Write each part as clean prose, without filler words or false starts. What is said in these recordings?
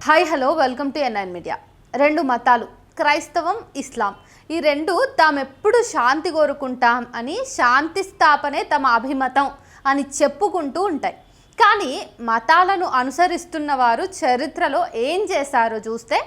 Hi hello welcome to NIN media. రెండు మతాలు క్రైస్తవం, ఇస్లాం, ఈ రెండు తామెప్పుడు శాంతి కోరుకుంటాం అని శాంతి స్థాపనే తమ అభిమతం అని చెప్పుకుంటూ ఉంటాయి. కానీ మతాలను అనుసరిస్తున్న వారు చరిత్రలో ఏం చేశారో చూస్తే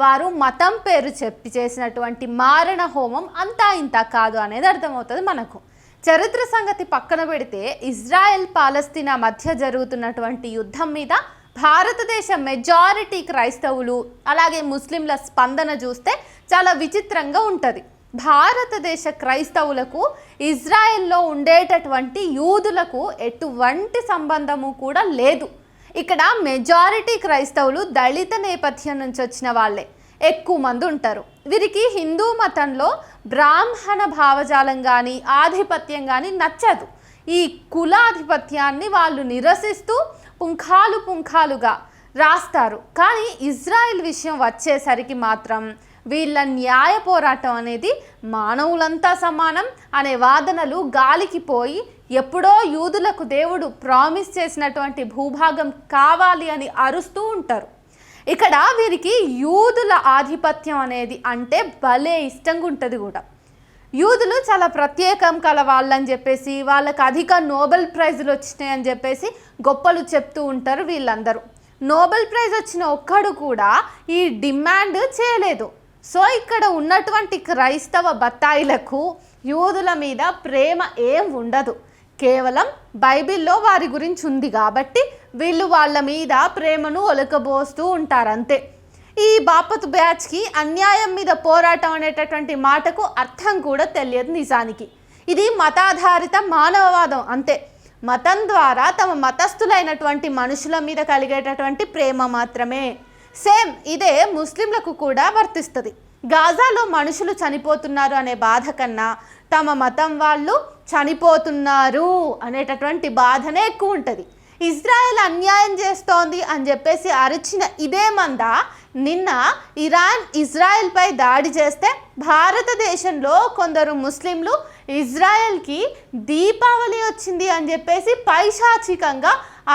వారు మతం పేరు చెప్పి చేసినటువంటి మారణ హోమం అంతా ఇంత కాదు అనేది అర్థమవుతుంది మనకు. చరిత్ర సంగతి పక్కన పెడితే ఇజ్రాయెల్ పాలస్తీనా మధ్య జరుగుతున్నటువంటి యుద్ధం మీద భారతదేశ మెజారిటీ క్రైస్తవులు అలాగే ముస్లింల స్పందన చూస్తే చాలా విచిత్రంగా ఉంటుంది. భారతదేశ క్రైస్తవులకు ఇజ్రాయెల్లో ఉండేటటువంటి యూదులకు ఎటువంటి సంబంధము కూడా లేదు. ఇక్కడ మెజారిటీ క్రైస్తవులు దళిత నేపథ్యం నుంచి వచ్చిన వాళ్ళే ఎక్కువ మంది ఉంటారు. వీరికి హిందూ మతంలో బ్రాహ్మణ భావజాలం కానీ ఆధిపత్యం కానీ నచ్చదు. ఈ కులాధిపత్యాన్ని వాళ్ళు నిరసిస్తూ పుంఖాలుగా రాస్తారు. కానీ ఇజ్రాయెల్ విషయం వచ్చేసరికి మాత్రం వీళ్ళ న్యాయ పోరాటం అనేది మానవులంతా సమానం అనే వాదనలు గాలికి పోయి ఎప్పుడో యూదులకు దేవుడు ప్రామిస్ చేసినటువంటి భూభాగం కావాలి అని అరుస్తూ ఉంటారు. ఇక్కడ వీరికి యూదుల ఆధిపత్యం అనేది అంటే భలే ఇష్టంగా ఉంటుంది కూడా. యూదులు చాలా ప్రత్యేకం కల వాళ్ళని చెప్పేసి వాళ్ళకి అధిక నోబెల్ ప్రైజులు వచ్చినాయి అని చెప్పేసి గొప్పలు చెప్తూ ఉంటారు వీళ్ళందరూ. నోబెల్ ప్రైజ్ వచ్చిన ఒక్కడు కూడా ఈ డిమాండ్ చేయలేదు. సో ఇక్కడ ఉన్నటువంటి క్రైస్తవ బత్తాయిలకు యూదుల మీద ప్రేమ ఏం ఉండదు. కేవలం బైబిల్లో వారి గురించి ఉంది కాబట్టి వీళ్ళు వాళ్ళ మీద ప్రేమను ఒలకబోస్తూ ఉంటారంతే. ఈ బాపత్ బ్యాచ్కి అన్యాయం మీద పోరాటం అనేటటువంటి మాటకు అర్థం కూడా తెలియదు నిజానికి. ఇది మతాధారిత మానవవాదం అంతే. మతం ద్వారా తమ మతస్థులైనటువంటి మనుషుల మీద కలిగేటటువంటి ప్రేమ మాత్రమే. సేమ్ ఇదే ముస్లింలకు కూడా వర్తిస్తుంది. గాజాలో మనుషులు చనిపోతున్నారు అనే బాధ కన్నా తమ మతం వాళ్ళు చనిపోతున్నారు అనేటటువంటి బాధనే ఎక్కువ ఉంటుంది. ఇజ్రాయెల్ అన్యాయం చేస్తోంది అని చెప్పేసి అరిచిన ఇదే మంద నిన్న ఇరాన్ ఇజ్రాయెల్పై దాడి చేస్తే భారతదేశంలో కొందరు ముస్లింలు ఇజ్రాయెల్కి దీపావళి వచ్చింది అని చెప్పేసి పైశాచికంగా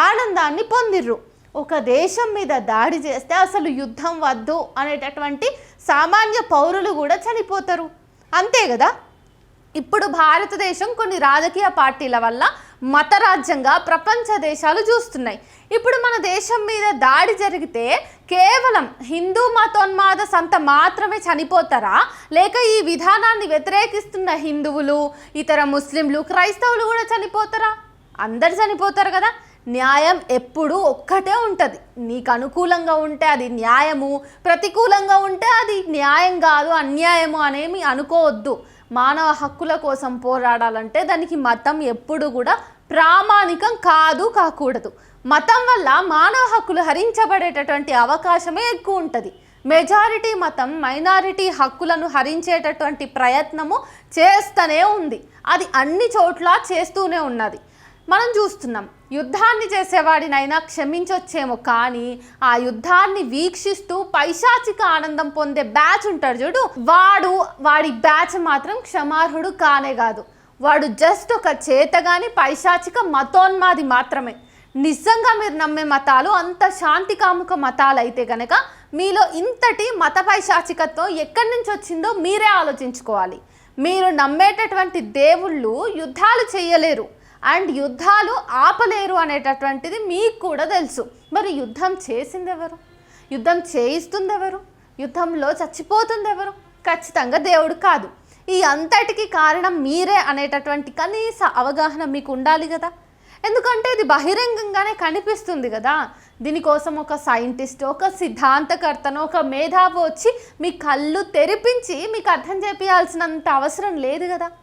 ఆనందాన్ని పొందిర్రు. ఒక దేశం మీద దాడి చేస్తే అసలు యుద్ధం వద్దు అనేటటువంటి సామాన్య పౌరులు కూడా చనిపోతారు అంతే కదా. ఇప్పుడు భారతదేశం కొన్ని రాజకీయ పార్టీల వల్ల మతరాజ్యంగా ప్రపంచ దేశాలు చూస్తున్నాయి. ఇప్పుడు మన దేశం మీద దాడి జరిగితే కేవలం హిందూ మతోన్మాద సంత మాత్రమే చనిపోతారా, లేక ఈ విధానాన్ని వ్యతిరేకిస్తున్న హిందువులు, ఇతర ముస్లింలు, క్రైస్తవులు కూడా చనిపోతారా? అందరు చనిపోతారు కదా. న్యాయం ఎప్పుడూ ఒక్కటే ఉంటుంది. నీకు అనుకూలంగా ఉంటే అది న్యాయము, ప్రతికూలంగా ఉంటే అది న్యాయం కాదు, అన్యాయము అనేమి అనుకోవద్దు. మానవ హక్కుల కోసం పోరాడాలంటే దానికి మతం ఎప్పుడు కూడా ప్రామాణికం కాకూడదు. మతం వల్ల మానవ హక్కులు హరించబడేటటువంటి అవకాశమే ఎక్కువ ఉంటుంది. మెజారిటీ మతం మైనారిటీ హక్కులను హరించేటటువంటి ప్రయత్నము చేస్తూనే ఉంది. అది అన్ని చోట్ల చేస్తూనే ఉన్నది. మనం చూస్తున్నాం. యుద్ధాన్ని చేసేవాడినైనా క్షమించొచ్చేమో, కానీ ఆ యుద్ధాన్ని వీక్షిస్తూ పైశాచిక ఆనందం పొందే బ్యాచ్ ఉంటాడు చూడు, వాడి బ్యాచ్ మాత్రం క్షమార్హుడు కానే కాదు. వాడు జస్ట్ ఒక చేతగాని పైశాచిక మతోన్మాది మాత్రమే. నిజంగా మీరు నమ్మే మతాలు అంత శాంతి కాముక మతాలు అయితే కనుక మీలో ఇంతటి మత పైశాచికత్వం ఎక్కడి నుంచి వచ్చిందో మీరే ఆలోచించుకోవాలి. మీరు నమ్మేటటువంటి దేవుళ్ళు యుద్ధాలు చేయలేరు అండ్ యుద్ధాలు ఆపలేరు అనేటటువంటిది మీకు కూడా తెలుసు. మరి యుద్ధం చేసింది ఎవరు? యుద్ధం చేయిస్తుంది ఎవరు? యుద్ధంలో చచ్చిపోతుంది ఎవరు? ఖచ్చితంగా దేవుడు కాదు. ఈ అంతటికి కారణం మీరే అనేటటువంటి కనీస అవగాహన మీకు ఉండాలి కదా. ఎందుకంటే ఇది బహిరంగంగానే కనిపిస్తుంది కదా. దీనికోసం ఒక సైంటిస్ట్, ఒక సిద్ధాంతకర్తను, ఒక మేధావి వచ్చి మీ కళ్ళు తెరిపించి మీకు అర్థం చేయాల్సినంత అవసరం లేదు కదా.